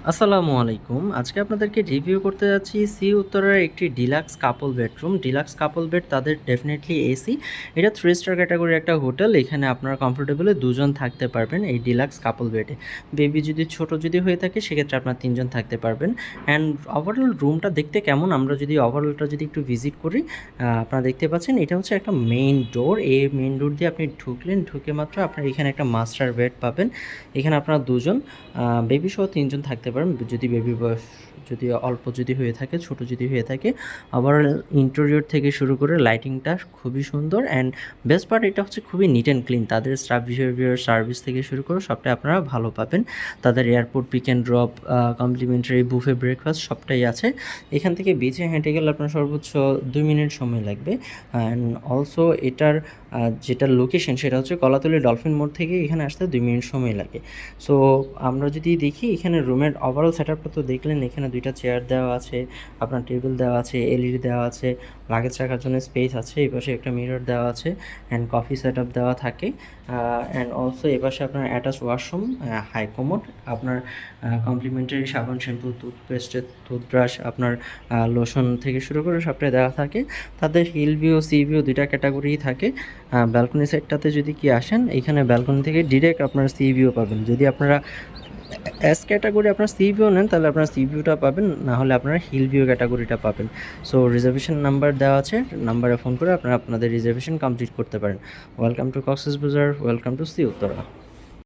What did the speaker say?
আসসালামু আলাইকুম। আজকে আপনাদেরকে রিভিউ করতে যাচ্ছি সি উত্তরার একটি ডিলাক্স কাপল বেডরুম। ডিলাক্স কাপল বেড তাদের ডেফিনেটলি এসি। এটা 3 স্টার ক্যাটাগরির একটা হোটেল। এখানে আপনারা কমফোর্টেবলি ২ জন থাকতে পারবেন এই ডিলাক্স কাপল বেডে। বেবি যদি ছোট যদি হয়ে থাকে সেক্ষেত্রে আপনারা ৩ জন থাকতে পারবেন। অ্যান্ড ওভারঅল রুমটা দেখতে কেমন আমরা যদি ওভারঅলটা যদি একটু ভিজিট করি, আপনারা দেখতে পাচ্ছেন এটা হচ্ছে একটা মেইন ডোর। এই মেইন ডোর দিয়ে আপনি ঢুকলেন, ঢুকে মাত্র আপনার এখানে একটা মাস্টার বেড পাবেন। এখানে আপনারা ২ জন বেবি সহ ৩ জন থাকতে পারেন। যদি বেবি বয়স যদি অল্প যদি হয়ে থাকে, ছোট যদি হয়ে থাকে। ওভারঅল ইন্টেরিয়র থেকে শুরু করে লাইটিংটা খুবই সুন্দর। অ্যান্ড বেস্ট পার্ট এটা হচ্ছে খুবই নিট অ্যান্ড ক্লিন। তাদের স্টাফ বিহেভিয়ার, সার্ভিস থেকে শুরু করে সবটাই আপনারা ভালো পাবেন। তাদের airport pick and drop, complimentary buffet breakfast সবটাই আছে। এখান থেকে বিচে হেঁটে গেলে আপনার সর্বোচ্চ ২ মিনিট সময় লাগবে। অ্যান্ড অলসো এটার যেটা লোকেশন সেটা হচ্ছে কলাতলী ডলফিন মোড় থেকে এখানে আসতে ২ মিনিট সময় লাগে। সো আমরা যদি দেখি এখানে রুমের ওভারঅল সেটআপটা তো দেখলেন। এখানে 2টা চেয়ার দেওয়া আছে, আপনার টেবিল দেওয়া আছে, এলইডি দেওয়া আছে, লাগেজ রাখার জন্য স্পেস আছে, এপাশে একটা মিরর দেওয়া আছে, অ্যান্ড কফি সেটআপ দেওয়া থাকে। অ্যান্ড অলসো এপাশে আপনার অ্যাটাচ ওয়াশরুম, হাই কমোড, আপনার কমপ্লিমেন্টারি সাবান, শ্যাম্পু, টুথপেস্টের টুথব্রাশ, আপনার লোশন থেকে শুরু করে সবটাই দেওয়া থাকে। তাদের হিল ভিউ, সি ভিউ 2টা ক্যাটাগরিই থাকে। ব্যালকনি সাইডটাতে যদি কি আসেন, এখানে ব্যালকনি থেকে ডিরেক্ট আপনার সি ভিউ পাবেন। যদি আপনারা এস ক্যাটাগরি আপনার সি ভিউ নেন তাহলে আপনারা সি ভিউটা পাবেন, না হলে আপনারা হিল ভিউ ক্যাটাগরিটা পাবেন। সো রিজার্ভেশন নাম্বার দেওয়া আছে, নাম্বারে ফোন করে আপনারা আপনাদের রিজার্ভেশন কমপ্লিট করতে পারেন। Welcome to Cox's Bazar, welcome to sea Uttara.